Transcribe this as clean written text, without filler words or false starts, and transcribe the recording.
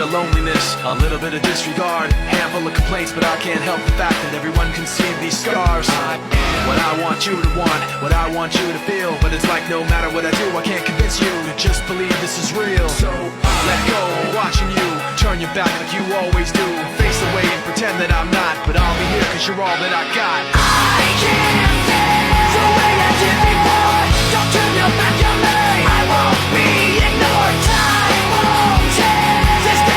of loneliness, a little bit of disregard, handful of complaints, but I can't help the fact that everyone can see these scars. What I want you to want, what I want you to feel, but it's like no matter what I do, I can't convince you to just believe this is real. So let go of watching you turn your back like you always do, face away and pretend that I'm not, but I'll be here cause you're all that I got. I can't feel the way I did before. Don't turn your back on me, I won't be ignored.